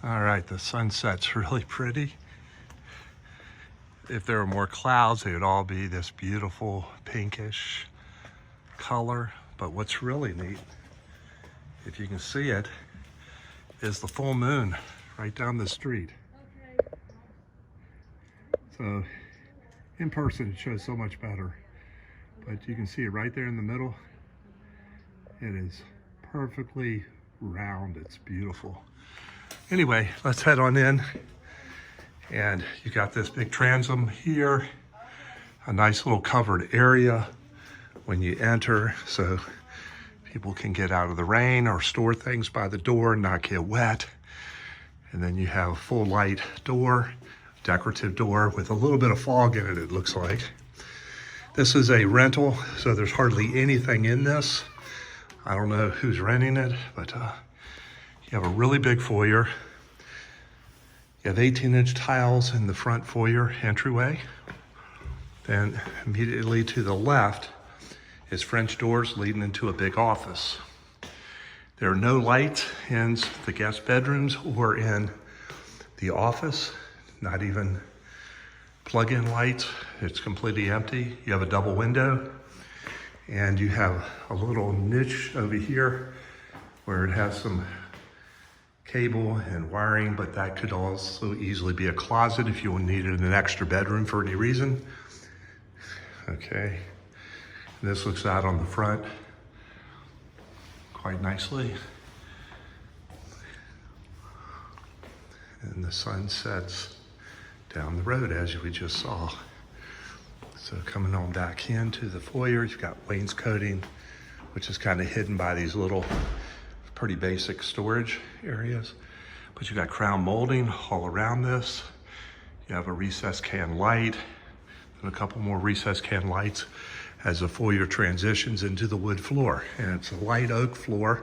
All right, the sunset's really pretty. If there were more clouds, they would all be this beautiful pinkish color. But what's really neat, if you can see it, is the full moon right down the street. So in person, it shows so much better. But you can see it right there in the middle. It is perfectly round. It's beautiful. Anyway, let's head on in. And you got this big transom here, a nice little covered area when you enter, so people can get out of the rain or store things by the door and not get wet. And then you have a full light door, decorative door with a little bit of fog in it, it looks like. This is a rental, so there's hardly anything in this. I don't know who's renting it, but you have a really big foyer. You have 18-inch tiles in the front foyer entryway. Then immediately to the left is French doors leading into a big office. There are no lights in the guest bedrooms or in the office, not even plug-in lights. It's completely empty. You have a double window, and you have a little niche over here where it has some cable and wiring, but that could also easily be a closet if you needed an extra bedroom for any reason. Okay, this looks out on the front quite nicely. And the sun sets down the road as we just saw. So coming on back into the foyer, you've got wainscoting, which is kind of hidden by these little pretty basic storage areas. But you got crown molding all around this. You have a recessed can light and a couple more recessed can lights as the foyer transitions into the wood floor. And it's a light oak floor.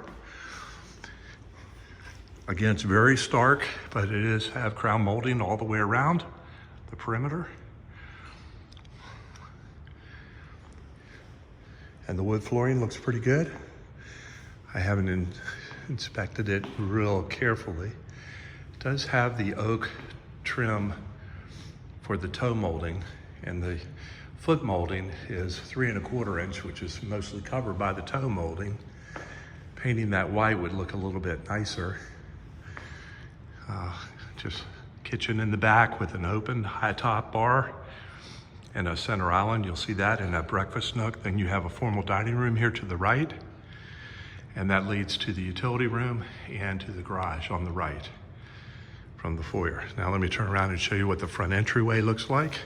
Again, it's very stark, but it is have crown molding all the way around the perimeter. And the wood flooring looks pretty good. I haven't inspected it real carefully. It does have the oak trim for the toe molding, and the foot molding is 3 1/4 inch, which is mostly covered by the toe molding. Painting that white would look a little bit nicer. Just kitchen in the back with an open high top bar and a center island. You'll see that in a breakfast nook. Then you have a formal dining room here to the right, and that leads to the utility room and to the garage on the right from the foyer. Now let me turn around and show you what the front entryway looks like.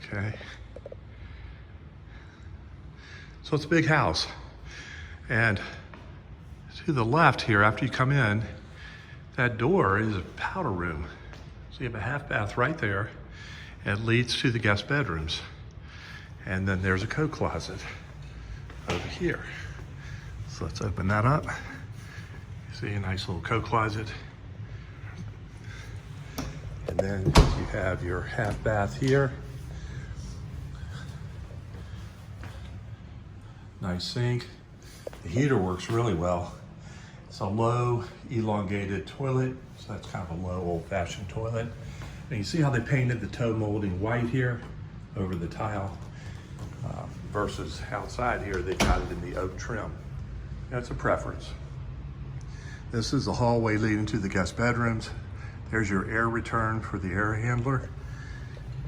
Okay. So it's a big house. And to the left here, after you come in, that door is a powder room. So you have a half bath right there. It leads to the guest bedrooms. And then there's a coat closet over here. So let's open that up. You see a nice little coat closet. And then you have your half bath here. Nice sink. The heater works really well. It's a low elongated toilet. So that's kind of a low old-fashioned toilet. And you see how they painted the toe molding white here over the tile versus outside here, they got it in the oak trim. That's a preference. This is the hallway leading to the guest bedrooms. There's your air return for the air handler.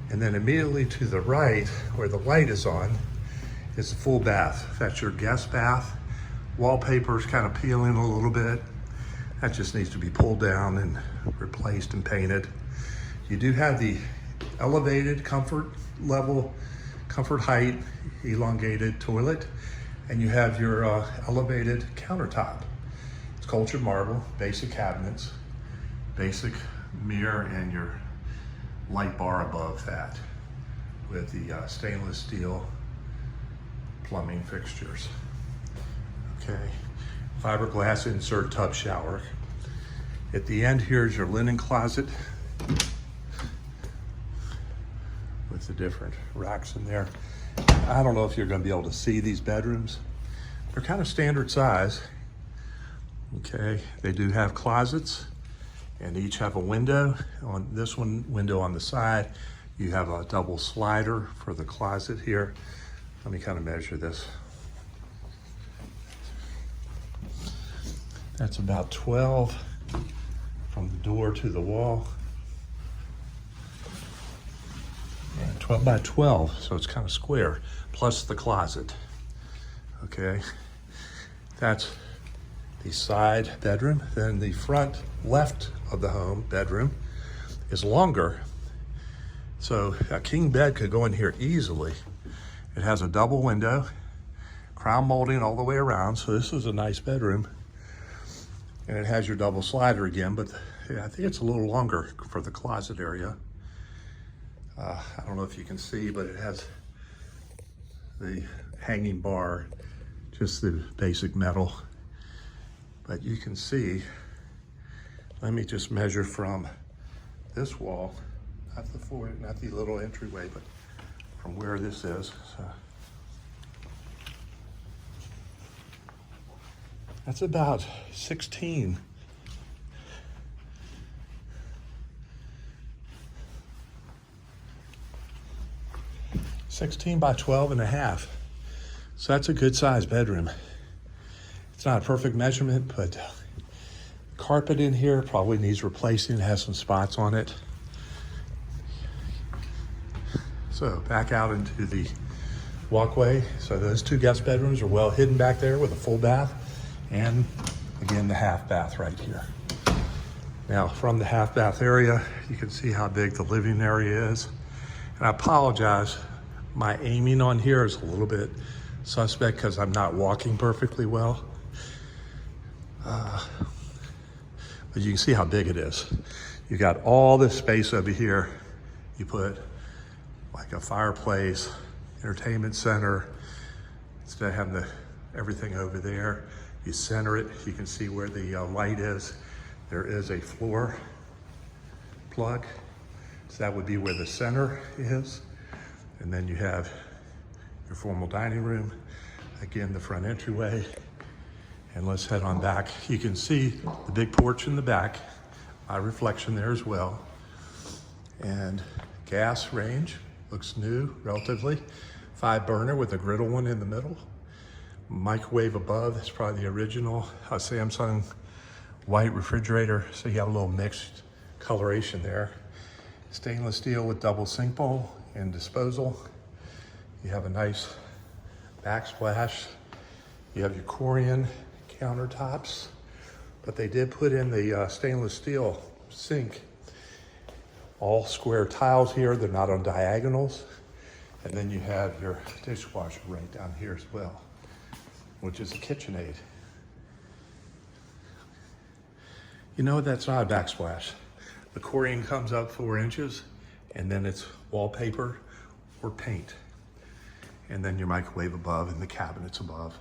And then immediately to the right, where the light is on, is a full bath. That's your guest bath. Wallpaper's kind of peeling a little bit. That just needs to be pulled down and replaced and painted. You do have the elevated comfort level, comfort height, elongated toilet, and you have your elevated countertop. It's cultured marble, basic cabinets, basic mirror, and your light bar above that with the stainless steel plumbing fixtures. Okay, fiberglass insert tub shower. At the end here is your linen closet with the different racks in there. I don't know if you're going to be able to see these bedrooms, They're kind of standard size. Okay, they do have closets and each have a window. On this one, window on the side, you have a double slider for the closet here. Let me kind of measure this. That's about 12 from the door to the wall. And 12 by 12, so it's kind of square, plus the closet. Okay, that's the side bedroom. Then the front left of the home bedroom is longer. So a king bed could go in here easily. It has a double window, crown molding all the way around. So this is a nice bedroom. And it has your double slider again, but yeah, I think it's a little longer for the closet area. I don't know if you can see, but it has the hanging bar, just the basic metal. But you can see, let me just measure from this wall, not the floor, not the little entryway, but from where this is. So that's about 16. by 12 and a half. So that's a good size bedroom. It's not a perfect measurement, but carpet in here probably needs replacing. It has some spots on it. So back out into the walkway. So those two guest bedrooms are well hidden back there with a full bath. And again, the half bath right here. Now from the half bath area, you can see how big the living area is. And I apologize, my aiming on here is a little bit suspect because I'm not walking perfectly well. But you can see how big it is. You got all this space over here. You put like a fireplace, entertainment center. Instead of having everything over there, you center it. You can see where the light is. There is a floor plug. So that would be where the center is. And then you have your formal dining room. Again, the front entryway. And let's head on back. You can see the big porch in the back, my reflection there as well. And gas range, looks new, relatively. 5 burner with a griddle one in the middle. Microwave above, it's probably the original Samsung white refrigerator. So you have a little mixed coloration there. Stainless steel with double sink bowl and disposal. You have a nice backsplash. You have your Corian countertops, but they did put in the stainless steel sink. All square tiles here, they're not on diagonals. And then you have your dishwasher right down here as well, which is a KitchenAid. You know, that's not a backsplash. The Corian comes up 4 inches and then it's wallpaper or paint. And then your microwave above and the cabinets above.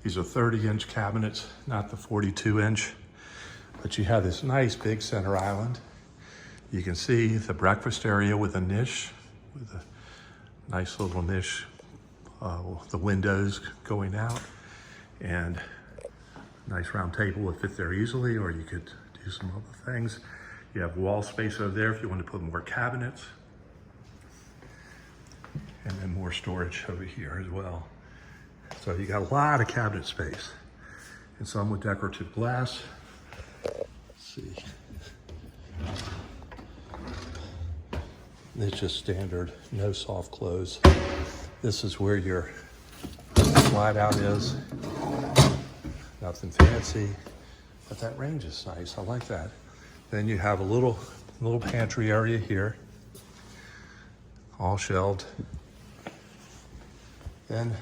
These are 30-inch cabinets, not the 42-inch. But you have this nice big center island. You can see the breakfast area with a niche, with a nice little niche, the windows going out, and a nice round table would fit there easily, or you could do some other things. You have wall space over there if you want to put more cabinets. And then more storage over here as well. So you got a lot of cabinet space, and some with decorative glass. Let's see. It's just standard, no soft close. This is where your slide out is. Nothing fancy, but that range is nice. I like that. Then you have a little pantry area here, all shelved. Then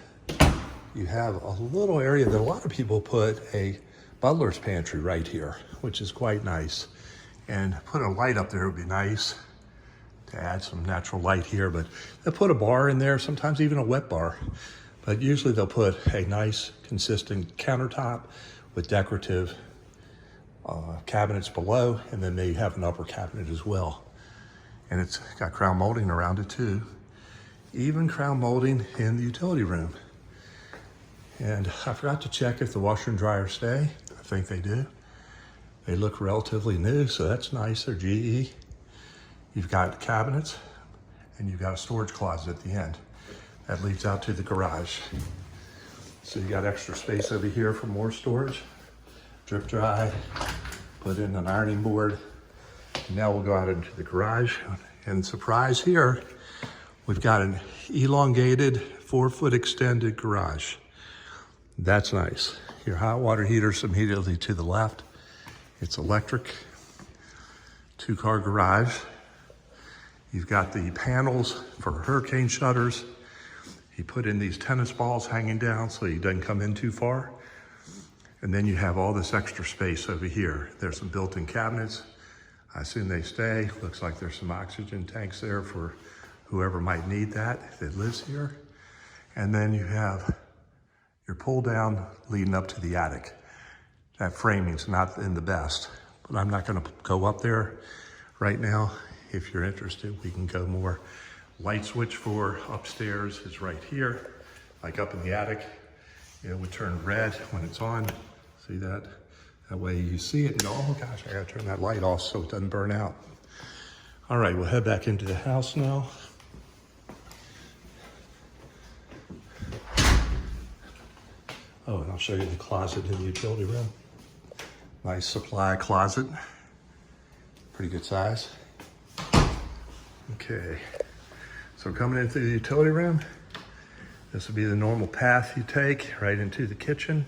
you have a little area that a lot of people put a butler's pantry right here, which is quite nice. And put a light up there would be nice to add some natural light here, but they'll put a bar in there, sometimes even a wet bar. But usually they'll put a nice consistent countertop with decorative cabinets below, and then they have an upper cabinet as well. And it's got crown molding around it too. Even crown molding in the utility room. And I forgot to check if the washer and dryer stay. I think they do. They look relatively new, so that's nice. They're GE. You've got cabinets, and you've got a storage closet at the end. That leads out to the garage. So you got extra space over here for more storage. Drip dry, put in an ironing board. Now we'll go out into the garage. And surprise here, we've got an elongated 4-foot extended garage. That's nice. Your hot water heater's immediately to the left. It's electric, 2-car garage. You've got the panels for hurricane shutters. He put in these tennis balls hanging down so he doesn't come in too far. And then you have all this extra space over here. There's some built-in cabinets. I assume they stay. Looks like there's some oxygen tanks there for whoever might need that lives here. And then you have your pull down leading up to the attic. That framing's not in the best, but I'm not gonna go up there right now. If you're interested, we can go more. Light switch for upstairs is right here, like up in the attic. It would turn red when it's on. See that? That way you see it. And oh gosh, I gotta turn that light off so it doesn't burn out. All right, we'll head back into the house now. Oh, and I'll show you the closet in the utility room. Nice supply closet. Pretty good size. Okay, so coming into the utility room, this would be the normal path you take right into the kitchen.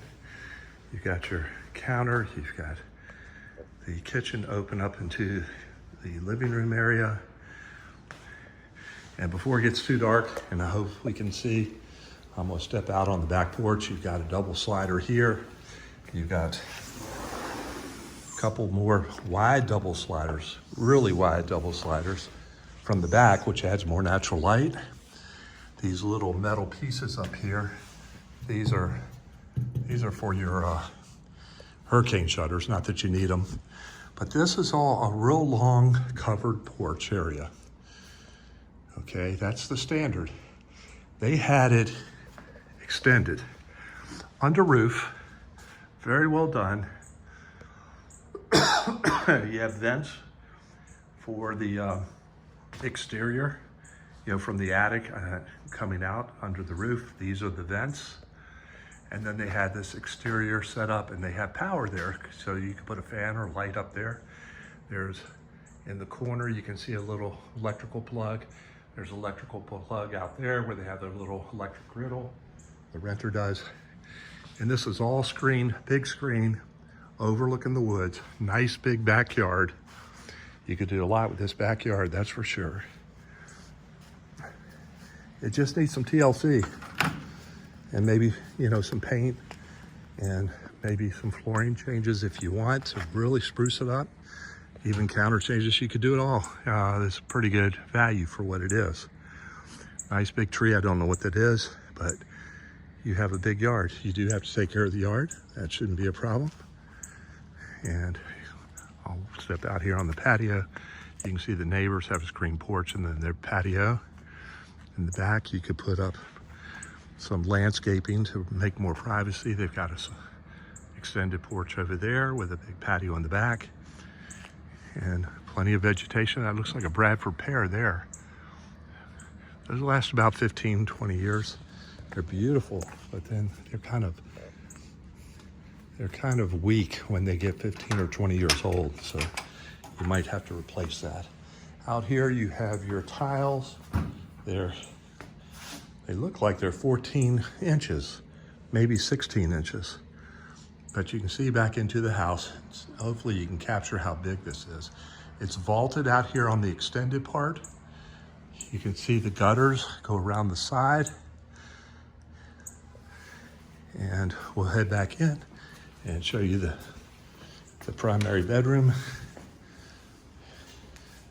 You've got your counter, you've got the kitchen open up into the living room area. And before it gets too dark, and I hope we can see, I'm gonna step out on the back porch. You've got a double slider here. You've got a couple more wide double sliders, really wide double sliders from the back, which adds more natural light. These little metal pieces up here, these are for your hurricane shutters, not that you need them. But this is all a real long covered porch area. Okay, that's the standard. They had it extended under roof, very well done. You have vents for the exterior, you know, from the attic coming out under the roof. These are the vents. And then they had this exterior set up, and they have power there, so you can put a fan or light up there. There's, in the corner, you can see a little electrical plug. There's an electrical plug out there where they have their little electric griddle. The renter does. And this is all screen, big screen, overlooking the woods. Nice big backyard. You could do a lot with this backyard, that's for sure. It just needs some TLC and maybe, you know, some paint and maybe some flooring changes if you want to really spruce it up. Even counter changes, you could do it all. It's pretty good value for what it is. Nice big tree, I don't know what that is, but you have a big yard. You do have to take care of the yard. That shouldn't be a problem. And I'll step out here on the patio. You can see the neighbors have a screen porch and then their patio. In the back, you could put up some landscaping to make more privacy. They've got an extended porch over there with a big patio in the back and plenty of vegetation. That looks like a Bradford pear there. Those last about 15, 20 years. They're beautiful, but then they're kind of weak when they get 15 or 20 years old. So you might have to replace that. Out here you have your tiles. They look like they're 14 inches, maybe 16 inches. But you can see back into the house. Hopefully you can capture how big this is. It's vaulted out here on the extended part. You can see the gutters go around the side. And we'll head back in and show you the primary bedroom.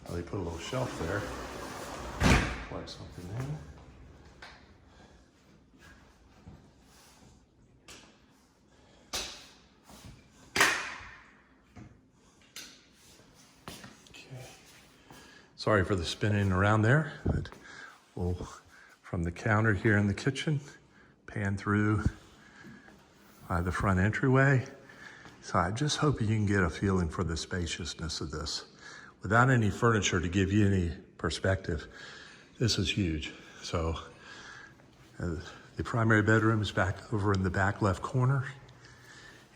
Oh, they put a little shelf there. Plug something in. Sorry for the spinning around there, but we'll, from the counter here in the kitchen, pan through by the front entryway. So I'm just hoping you can get a feeling for the spaciousness of this. Without any furniture to give you any perspective, this is huge. So the primary bedroom is back over in the back left corner.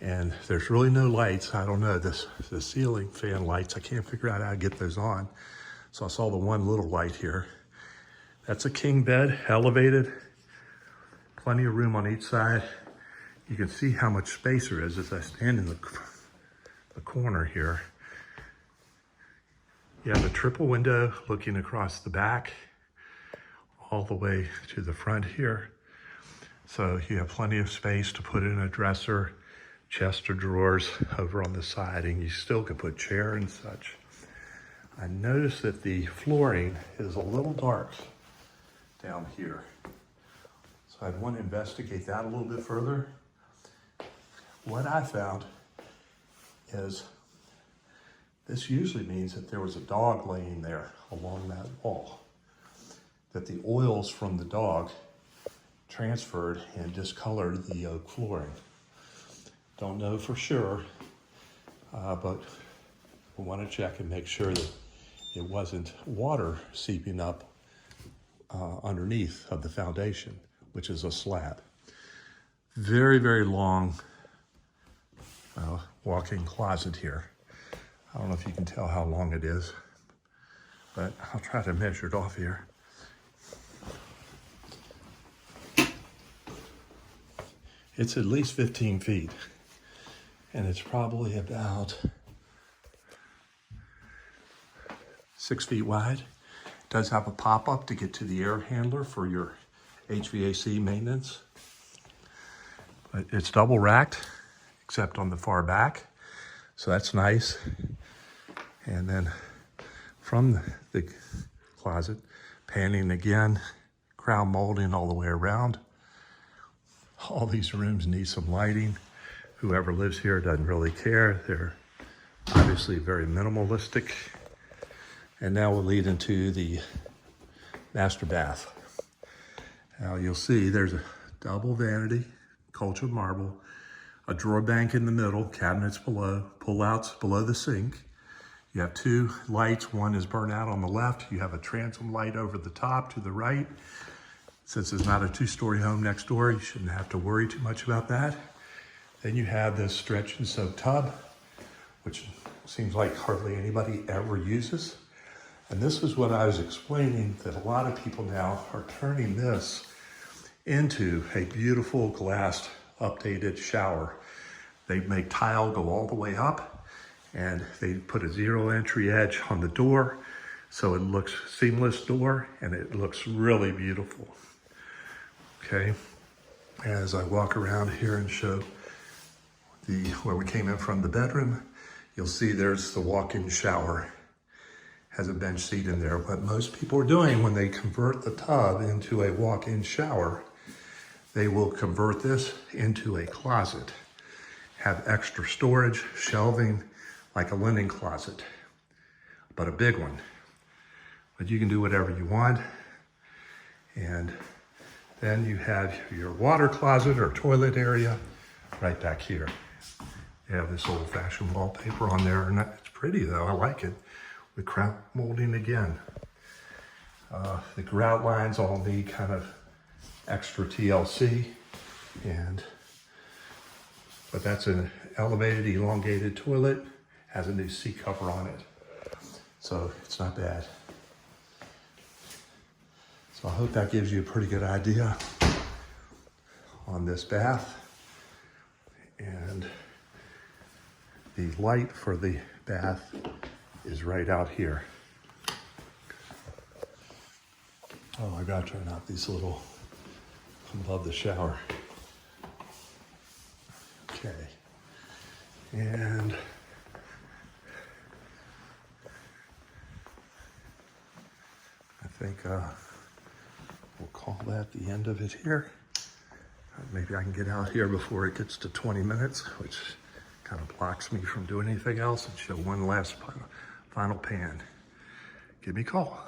And there's really no lights. I don't know, the ceiling fan lights, I can't figure out how to get those on. So I saw the one little light here. That's a king bed, elevated. Plenty of room on each side. You can see how much space there is as I stand in the corner here. You have a triple window looking across the back, all the way to the front here. So you have plenty of space to put in a dresser, chest of drawers over on the side, and you still can put chair and such. I noticed that the flooring is a little dark down here. So I'd want to investigate that a little bit further. What I found is this usually means that there was a dog laying there along that wall, that the oils from the dog transferred and discolored the oak flooring. Don't know for sure, but we want to check and make sure that it wasn't water seeping up underneath of the foundation, which is a slab. Very, very long walk-in closet here. I don't know if you can tell how long it is, but I'll try to measure it off here. It's at least 15 feet, and it's probably about 6 feet wide. It does have a pop-up to get to the air handler for your HVAC maintenance. But it's double racked, except on the far back. So that's nice. And then from the closet, panning again, crown molding all the way around. All these rooms need some lighting. Whoever lives here doesn't really care. They're obviously very minimalistic. And now we'll lead into the master bath. Now you'll see there's a double vanity, cultured marble, a drawer bank in the middle, cabinets below, pull-outs below the sink. You have two lights. One is burnt out on the left. You have a transom light over the top to the right. Since it's not a two-story home next door, you shouldn't have to worry too much about that. Then you have this stretch and soak tub, which seems like hardly anybody ever uses. And this is what I was explaining, that a lot of people now are turning this into a beautiful glassed, updated shower. They make tile go all the way up, and they put a zero entry edge on the door, so it looks seamless door, and it looks really beautiful. Okay, as I walk around here and show where we came in from the bedroom, you'll see there's the walk-in shower. Has a bench seat in there. What most people are doing when they convert the tub into a walk-in shower, they will convert this into a closet, have extra storage, shelving, like a linen closet, but a big one. But you can do whatever you want. And then you have your water closet or toilet area right back here. You have this old-fashioned wallpaper on there, and it's pretty though, I like it. With crown molding again. The grout lines all need kind of extra TLC, but that's an elevated, elongated toilet, has a new seat cover on it. So it's not bad. So I hope that gives you a pretty good idea on this bath. And the light for the bath is right out here. Oh, I gotta turn out these little above the shower. Okay. And I think we'll call that the end of it here. Maybe I can get out here before it gets to 20 minutes, which kind of blocks me from doing anything else, and show one last final pan. Give me a call.